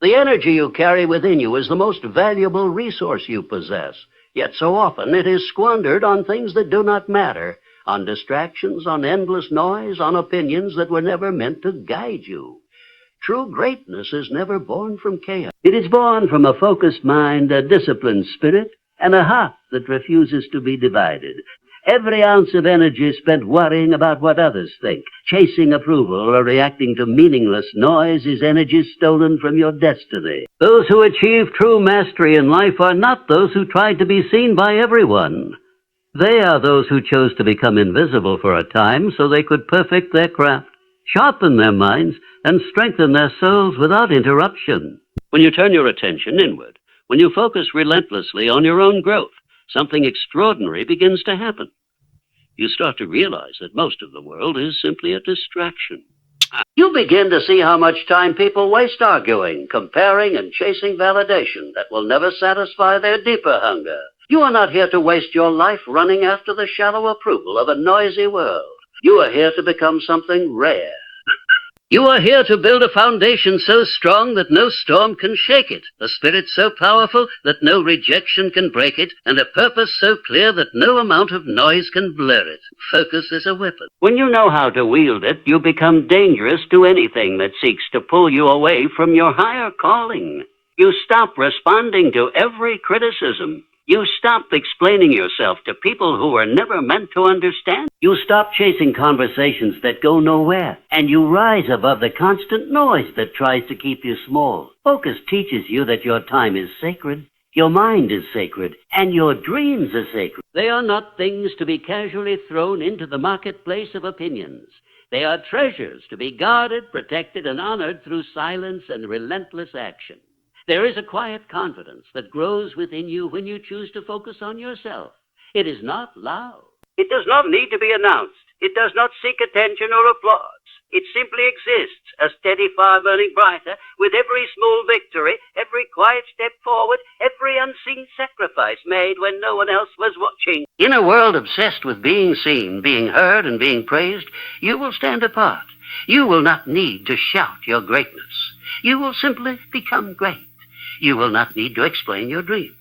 The energy you carry within you is the most valuable resource you possess. Yet so often it is squandered on things that do not matter, on distractions, on endless noise, on opinions that were never meant to guide you. True greatness is never born from chaos. It is born from a focused mind, a disciplined spirit, and a heart that refuses to be divided. Every ounce of energy spent worrying about what others think, chasing approval, or reacting to meaningless noise is energy stolen from your destiny. Those who achieve true mastery in life are not those who try to be seen by everyone. They are those who chose to become invisible for a time so they could perfect their craft, sharpen their minds, and strengthen their souls without interruption. When you turn your attention inward, when you focus relentlessly on your own growth, something extraordinary begins to happen. You start to realize that most of the world is simply a distraction. You begin to see how much time people waste arguing, comparing, and chasing validation that will never satisfy their deeper hunger. You are not here to waste your life running after the shallow approval of a noisy world. You are here to become something rare. You are here to build a foundation so strong that no storm can shake it, a spirit so powerful that no rejection can break it, and a purpose so clear that no amount of noise can blur it. Focus is a weapon. When you know how to wield it, you become dangerous to anything that seeks to pull you away from your higher calling. You stop responding to every criticism. You stop explaining yourself to people who were never meant to understand. You stop chasing conversations that go nowhere, and you rise above the constant noise that tries to keep you small. Focus teaches you that your time is sacred, your mind is sacred, and your dreams are sacred. They are not things to be casually thrown into the marketplace of opinions. They are treasures to be guarded, protected, and honored through silence and relentless action. There is a quiet confidence that grows within you when you choose to focus on yourself. It is not loud. It does not need to be announced. It does not seek attention or applause. It simply exists, a steady fire burning brighter, with every small victory, every quiet step forward, every unseen sacrifice made when no one else was watching. In a world obsessed with being seen, being heard, and being praised, you will stand apart. You will not need to shout your greatness. You will simply become great. You will not need to explain your dreams.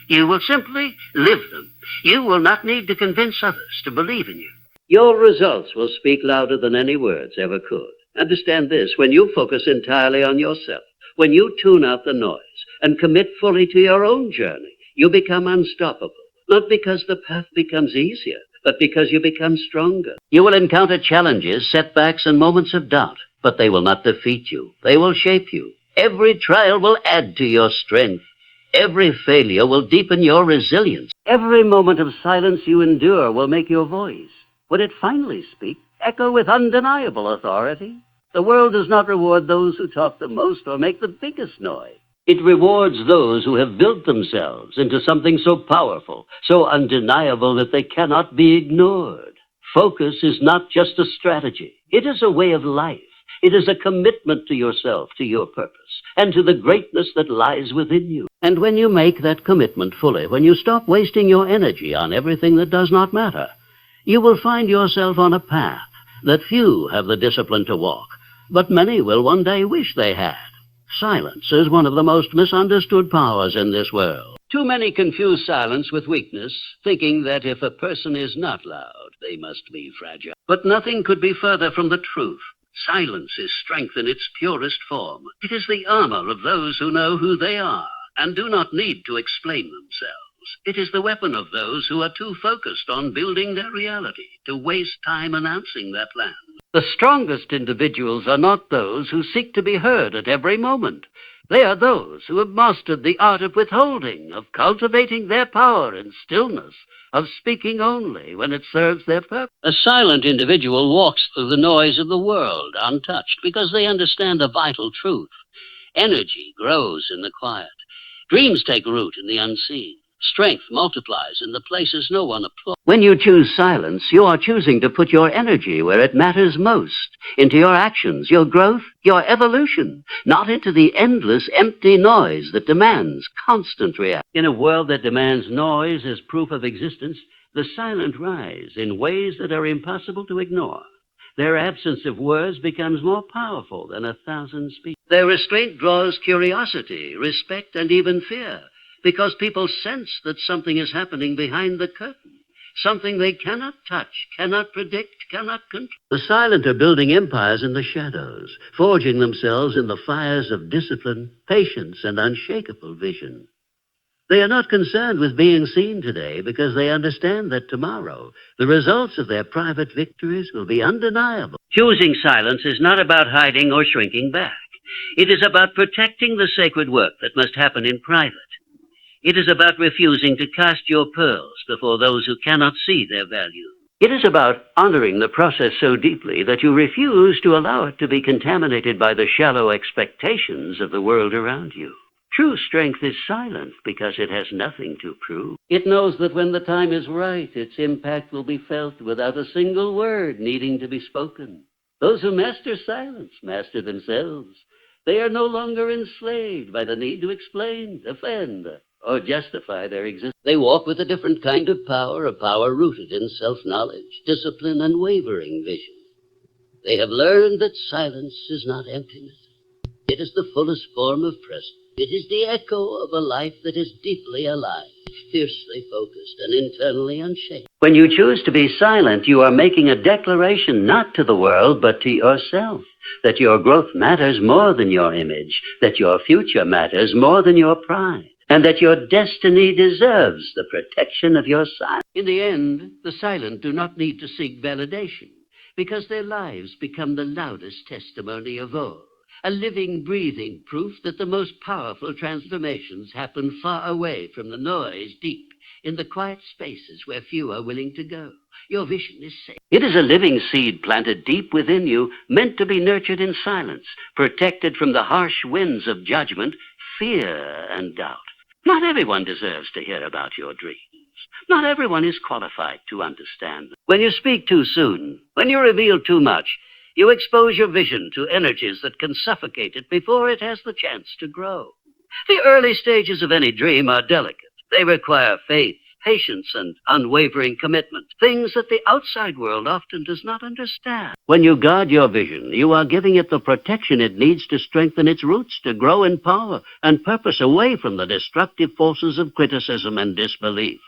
You will simply live them. You will not need to convince others to believe in you. Your results will speak louder than any words ever could. Understand this: when you focus entirely on yourself, when you tune out the noise and commit fully to your own journey, you become unstoppable. Not because the path becomes easier, but because you become stronger. You will encounter challenges, setbacks, and moments of doubt, but they will not defeat you. They will shape you. Every trial will add to your strength. Every failure will deepen your resilience. Every moment of silence you endure will make your voice, when it finally speaks, echo with undeniable authority. The world does not reward those who talk the most or make the biggest noise. It rewards those who have built themselves into something so powerful, so undeniable that they cannot be ignored. Focus is not just a strategy. It is a way of life. It is a commitment to yourself, to your purpose, and to the greatness that lies within you. And when you make that commitment fully, when you stop wasting your energy on everything that does not matter, you will find yourself on a path that few have the discipline to walk, but many will one day wish they had. Silence is one of the most misunderstood powers in this world. Too many confuse silence with weakness, thinking that if a person is not loud, they must be fragile. But nothing could be further from the truth. Silence is strength in its purest form. It is the armor of those who know who they are and do not need to explain themselves. It is the weapon of those who are too focused on building their reality to waste time announcing their plans. The strongest individuals are not those who seek to be heard at every moment. They are those who have mastered the art of withholding, of cultivating their power in stillness, of speaking only when it serves their purpose. A silent individual walks through the noise of the world untouched because they understand a vital truth. Energy grows in the quiet. Dreams take root in the unseen. Strength multiplies in the places no one applauds. When you choose silence, you are choosing to put your energy where it matters most, into your actions, your growth, your evolution, not into the endless, empty noise that demands constant reaction. In a world that demands noise as proof of existence, the silent rise in ways that are impossible to ignore. Their absence of words becomes more powerful than 1,000 speeches. Their restraint draws curiosity, respect, and even fear, because people sense that something is happening behind the curtain, something they cannot touch, cannot predict, cannot control. The silent are building empires in the shadows, forging themselves in the fires of discipline, patience, and unshakable vision. They are not concerned with being seen today because they understand that tomorrow the results of their private victories will be undeniable. Choosing silence is not about hiding or shrinking back. It is about protecting the sacred work that must happen in private. It is about refusing to cast your pearls before those who cannot see their value. It is about honoring the process so deeply that you refuse to allow it to be contaminated by the shallow expectations of the world around you. True strength is silent because it has nothing to prove. It knows that when the time is right, its impact will be felt without a single word needing to be spoken. Those who master silence master themselves. They are no longer enslaved by the need to explain, defend, or justify their existence. They walk with a different kind of power, a power rooted in self-knowledge, discipline, and wavering vision. They have learned that silence is not emptiness. It is the fullest form of presence. It is the echo of a life that is deeply alive, fiercely focused, and internally unshaken. When you choose to be silent, you are making a declaration not to the world, but to yourself, that your growth matters more than your image, that your future matters more than your pride, and that your destiny deserves the protection of your silence. In the end, the silent do not need to seek validation, because their lives become the loudest testimony of all. A living, breathing proof that the most powerful transformations happen far away from the noise, deep in the quiet spaces where few are willing to go. Your vision is safe. It is a living seed planted deep within you, meant to be nurtured in silence, protected from the harsh winds of judgment, fear, and doubt. Not everyone deserves to hear about your dreams. Not everyone is qualified to understand them. When you speak too soon, when you reveal too much, you expose your vision to energies that can suffocate it before it has the chance to grow. The early stages of any dream are delicate. They require faith, patience, and unwavering commitment, things that the outside world often does not understand. When you guard your vision, you are giving it the protection it needs to strengthen its roots, to grow in power and purpose away from the destructive forces of criticism and disbelief.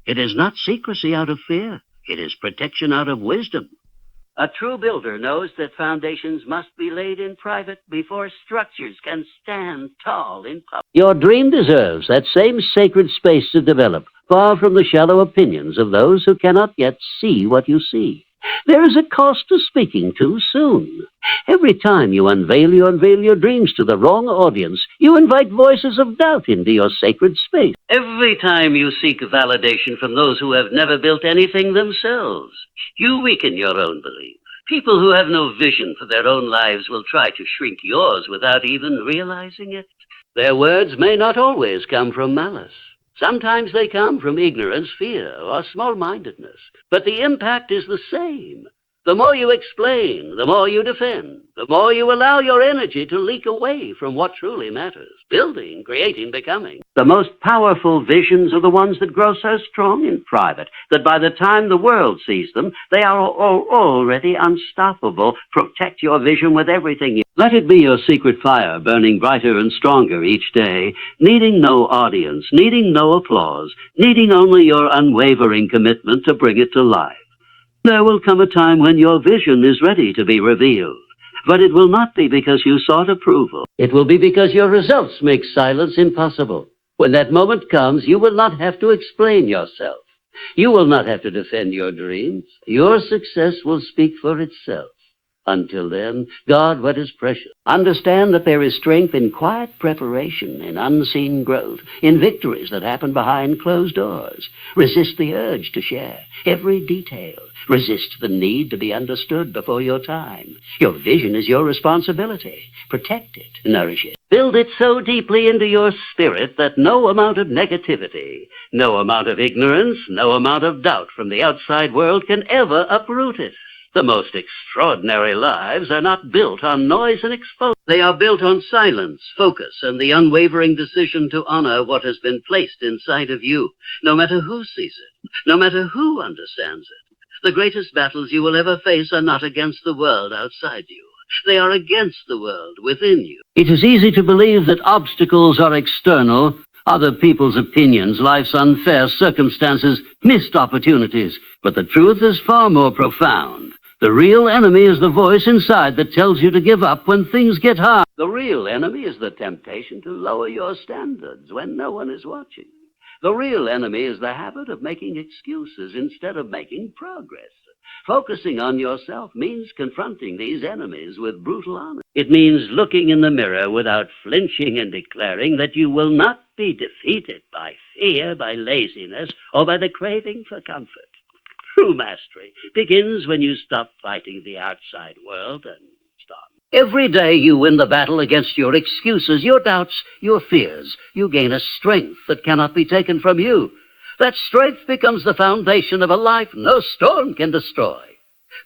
It is not secrecy out of fear. It is protection out of wisdom. A true builder knows that foundations must be laid in private before structures can stand tall in public. Your dream deserves that same sacred space to develop, far from the shallow opinions of those who cannot yet see what you see. There is a cost to speaking too soon. Every time you unveil your dreams to the wrong audience, you invite voices of doubt into your sacred space. Every time you seek validation from those who have never built anything themselves, you weaken your own belief. People who have no vision for their own lives will try to shrink yours without even realizing it. Their words may not always come from malice. Sometimes they come from ignorance, fear, or small-mindedness, but the impact is the same. The more you explain, the more you defend, the more you allow your energy to leak away from what truly matters, building, creating, becoming. The most powerful visions are the ones that grow so strong in private that by the time the world sees them, they are already unstoppable. Protect your vision with everything you... Let it be your secret fire, burning brighter and stronger each day, needing no audience, needing no applause, needing only your unwavering commitment to bring it to life. There will come a time when your vision is ready to be revealed, but it will not be because you sought approval. It will be because your results make silence impossible. When that moment comes, you will not have to explain yourself. You will not have to defend your dreams. Your success will speak for itself. Until then, guard what is precious. Understand that there is strength in quiet preparation, in unseen growth, in victories that happen behind closed doors. Resist the urge to share every detail. Resist the need to be understood before your time. Your vision is your responsibility. Protect it, nourish it. Build it so deeply into your spirit that no amount of negativity, no amount of ignorance, no amount of doubt from the outside world can ever uproot it. The most extraordinary lives are not built on noise and exposure. They are built on silence, focus, and the unwavering decision to honor what has been placed inside of you, no matter who sees it, no matter who understands it. The greatest battles you will ever face are not against the world outside you. They are against the world within you. It is easy to believe that obstacles are external, other people's opinions, life's unfair circumstances, missed opportunities. But the truth is far more profound. The real enemy is the voice inside that tells you to give up when things get hard. The real enemy is the temptation to lower your standards when no one is watching. The real enemy is the habit of making excuses instead of making progress. Focusing on yourself means confronting these enemies with brutal honesty. It means looking in the mirror without flinching and declaring that you will not be defeated by fear, by laziness, or by the craving for comfort. True mastery begins when you stop fighting the outside world and start. Every day you win the battle against your excuses, your doubts, your fears. You gain a strength that cannot be taken from you. That strength becomes the foundation of a life no storm can destroy.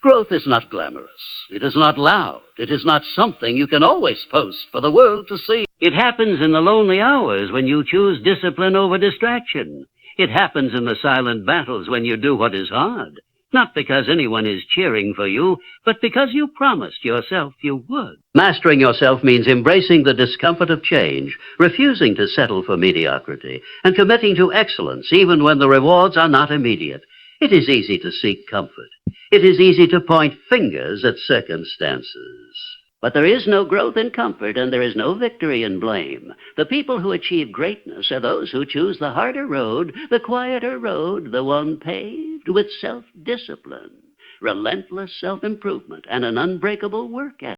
Growth is not glamorous. It is not loud. It is not something you can always post for the world to see. It happens in the lonely hours when you choose discipline over distraction. It happens in the silent battles when you do what is hard. Not because anyone is cheering for you, but because you promised yourself you would. Mastering yourself means embracing the discomfort of change, refusing to settle for mediocrity, and committing to excellence even when the rewards are not immediate. It is easy to seek comfort. It is easy to point fingers at circumstances. But there is no growth in comfort, and there is no victory in blame. The people who achieve greatness are those who choose the harder road, the quieter road, the one paved with self-discipline, relentless self-improvement, and an unbreakable work ethic.